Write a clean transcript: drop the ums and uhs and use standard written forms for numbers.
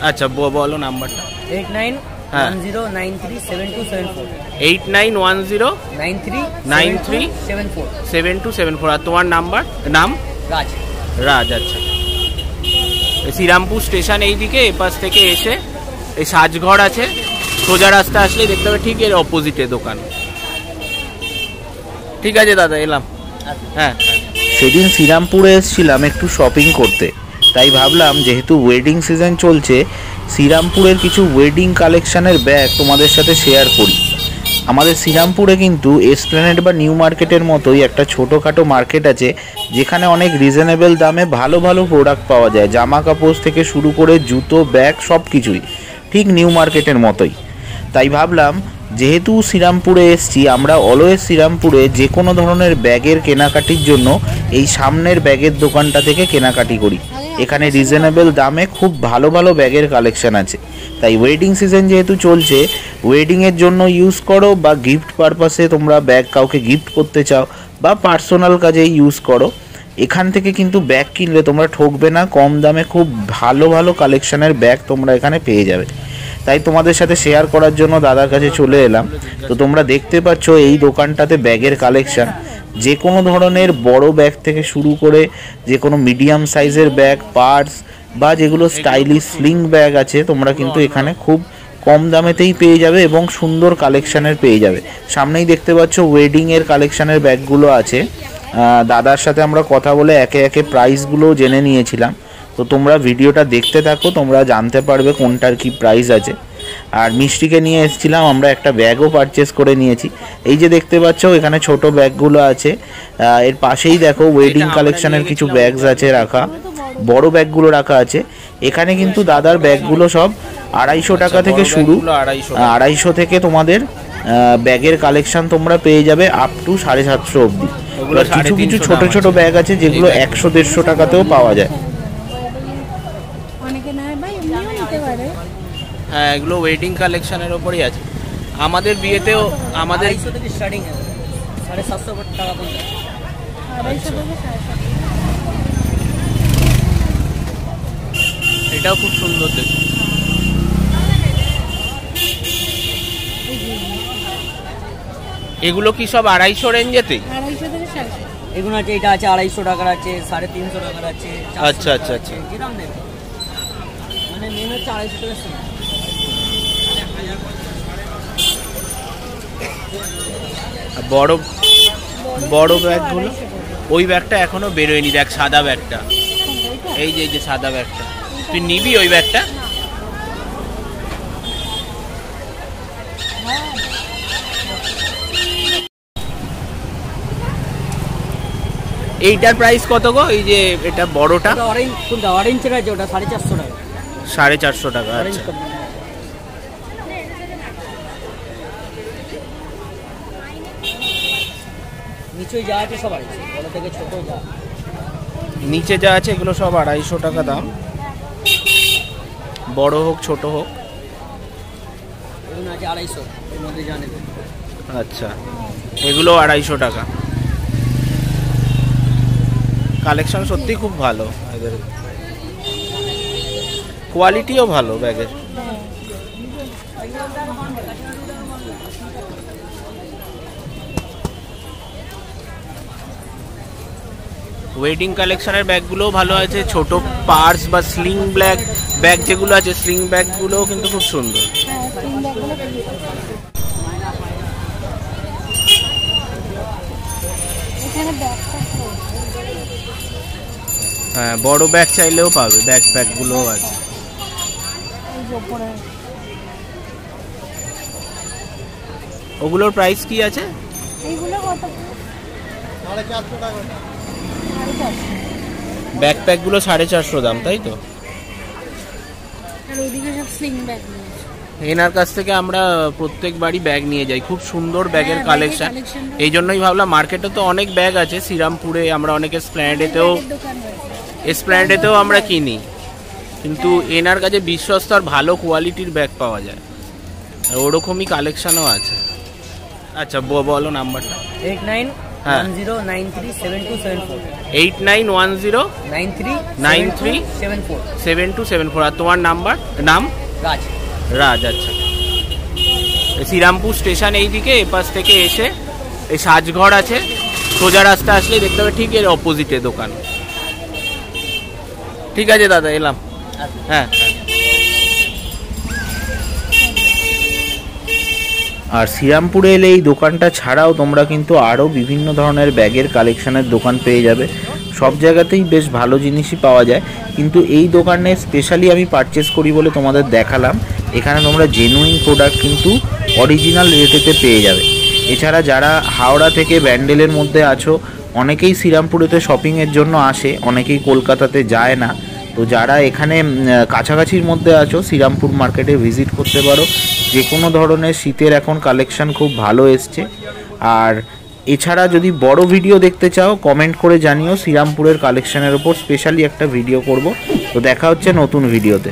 আচ্ছা বলো নাম্বারটা। 8910937274 আর তোমার নাম? রাজ। আচ্ছা, শ্রীরামপুর স্টেশন এইদিকে এপাশ থেকে এসে এই সাজঘর আছে, সোজা রাস্তা আসলেই দেখতে হবে, ঠিক এর অপোজিটে দোকান। ঠিক আছে দাদা, এলাম। হ্যাঁ, সেদিন শ্রীরামপুরে এসেছিলাম একটু শপিং করতে, তাই ভাবলাম যেহেতু ওয়েডিং সিজন চলছে, শ্রীরামপুরের কিছু ওয়েডিং কালেকশানের ব্যাগ তোমাদের সাথে শেয়ার করি। আমাদের শ্রীরামপুরে কিন্তু এসপ্ল্যানেড বা নিউ মার্কেটের মতোই একটা ছোটোখাটো মার্কেট আছে, যেখানে অনেক রিজনেবল দামে ভালো ভালো প্রোডাক্ট পাওয়া যায়, জামা কাপড় থেকে শুরু করে জুতো, ব্যাগ সব কিছুই ঠিক নিউ মার্কেটের মতোই। তাই ভাবলাম যেহেতু শ্রীরামপুরে এসছি, আমরা অলওয়েজ শ্রীরামপুরে যে কোনো ধরনের ব্যাগের কেনাকাটির জন্য এই সামনের ব্যাগের দোকানটা থেকে কেনাকাটি করি। এখানে রিজনেবল দামে খুব ভালো ভালো ব্যাগের কালেকশান আছে। তাই ওয়েডিং সিজন যেহেতু চলছে, ওয়েডিংয়ের জন্য ইউজ করো বা গিফট পারপাসে তোমরা ব্যাগ কাউকে গিফট করতে চাও বা পার্সোনাল কাজে ইউজ করো, এখান থেকে কিন্তু ব্যাগ কিনলে তোমরা ঠকবে না। কম দামে খুব ভালো ভালো কালেকশানের ব্যাগ তোমরা এখানে পেয়ে যাবে। তাই তোমাদের সাথে শেয়ার করার জন্য দাদার কাছে চলে এলাম। তো তোমরা দেখতে পাচ্ছ এই দোকানটাতে ব্যাগের কালেকশান, যে কোনো ধরনের বড় ব্যাগ থেকে শুরু করে যে কোনো মিডিয়াম সাইজের ব্যাগ, পার্স বা যেগুলো স্টাইলিশ স্লিং ব্যাগ আছে, তোমরা কিন্তু এখানে খুব কম দামেতেই পেয়ে যাবে এবং সুন্দর কালেকশানের পেয়ে যাবে। সামনেই দেখতে পাচ্ছ ওয়েডিংয়ের কালেকশানের ব্যাগগুলো আছে। দাদার সাথে আমরা কথা বলে একে একে প্রাইসগুলোও জেনে নিয়েছিলাম। তো তোমরা ভিডিওটা দেখতে থাকো, তোমরা জানতে পারবে কোনটার কি প্রাইস আছে। আর মিষ্টিকে নিয়ে এসেছিলাম, আমরা একটা ব্যাগও পারচেস করে নিয়েছি। এই যে দেখতে পাচ্ছ এখানে ছোট ব্যাগগুলো আছে, এর পাশেই দেখো ওয়েডিং কালেকশানের কিছু ব্যাগস আছে রাখা, বড় ব্যাগগুলো রাখা আছে। এখানে কিন্তু দাদার ব্যাগগুলো সব 250 টাকা থেকে শুরু, 250 থেকে তোমাদের ব্যাগের কালেকশান তোমরা পেয়ে যাবে আপ টু 750 অবধি। কিছু কিছু ছোট ছোট ব্যাগ আছে যেগুলো 100-150 টাকাতেও পাওয়া যায়। হ্যাঁ, এগুলো ওয়েডিং কালেকশনের ওপরই আছে। আমাদের বিয়েতেও আমাদের স্টার্টিং 750 টাকা পর্যন্ত। এটাও খুব সুন্দর দেখতে। এগুলো কি সব 250 রেঞ্জেতেই? 250 থেকে 400 এগুলো আছে। এটা আছে 250 টাকার আছে, 350 টাকার আছে। আচ্ছা আচ্ছা আচ্ছা, কিরকম নেবে? মানে মেন হচ্ছে 250 টাকা। বড় বড় ব্যাগগুলো, ওই ব্যাগটা এখনো বেরোয়নি, দেখ সাদা ব্যাগটা, এই যে সাদা ব্যাগটা, তুই নিবি ওই ব্যাগটা? এইটার প্রাইস কত গো? এই যে এটা বড়টা অরেঞ্জের আছে, ওটা 450 টাকা। 450 টাকা। আচ্ছা, নিচে যা আছে সব আছে, বড় থেকে ছোট যা নিচে যা আছে এগুলো সব 250 টাকা দাম, বড় হোক ছোট হোক। এগুলো আছে 250 এর মধ্যে জানেন। আচ্ছা, এগুলো 250 টাকা। কালেকশন সত্যি খুব ভালো, এদের কোয়ালিটিও ভালো ব্যাগের। ওয়েডিং কালেকশনের ব্যাগগুলোও ভালো আছে, ছোট পার্স বা স্লিং ব্যাগ যেগুলো আছে, স্লিং ব্যাগগুলোও কিন্তু খুব সুন্দর। হ্যাঁ, বড় ব্যাগ চাইলেও পাবে, ব্যাগগুলোও আছে। ওগুলোর প্রাইস কি আছে? ব্যাকপ্যাকগুলো 450 দাম, তাই তো? এনার কাছ থেকে আমরা প্রত্যেকবারই ব্যাগ নিয়ে যাই, খুব সুন্দর ব্যাগের কালেকশন। এই জন্যই ভাবলাম, মার্কেটে তো অনেক ব্যাগ আছে, শ্রীরামপুরে আমরা অনেক এসপ্ল্যানেডেতেও আমরা কিনি, কিন্তু এনার কাছে বিশ্বস্ত আর ভালো কোয়ালিটির ব্যাগ পাওয়া যায়, আর ওরকমই কালেকশনও আছে। আচ্ছা বলো নাম্বারটা। হ্যাঁ 10937274 8910937274 আর তোমার নাম রাজ। রাজ। আচ্ছা, শ্রীরামপুর স্টেশন এইদিকে এপাশ থেকে এসে এই সাজঘর আছে, সোজা রাস্তা আসলেই দেখতে হবে, ঠিক এর অপোজিটে দোকান। ঠিক আছে দাদা, এলাম। হ্যাঁ। আর শ্রীরামপুরে এলে এই দোকানটা ছাড়াও তোমরা কিন্তু আরও বিভিন্ন ধরনের ব্যাগের কালেকশানের দোকান পেয়ে যাবে। সব জায়গাতেই বেশ ভালো জিনিসই পাওয়া যায়, কিন্তু এই দোকানে স্পেশালি আমি পারচেস করি বলে তোমাদের দেখালাম। এখানে তোমরা জেনুইন প্রোডাক্ট কিন্তু অরিজিনাল রেটেতে পেয়ে যাবে। এছাড়া যারা হাওড়া থেকে ব্যান্ডেলের মধ্যে আছো, অনেকেই শ্রীরামপুরেতে শপিংয়ের জন্য আসে, অনেকেই কলকাতাতে যায় না। তো যারা এখানে কাছাকাছির মধ্যে আছো, শ্রীরামপুর মার্কেটে ভিজিট করতে পারো। যে কোনো ধরনের শীতের এখন কালেকশান খুব ভালো এসছে। আর এছাড়া যদি বড় ভিডিও দেখতে চাও কমেন্ট করে জানিও, শ্রীরামপুরের কালেকশানের ওপর স্পেশালি একটা ভিডিও করব। তো দেখা হচ্ছে নতুন ভিডিওতে।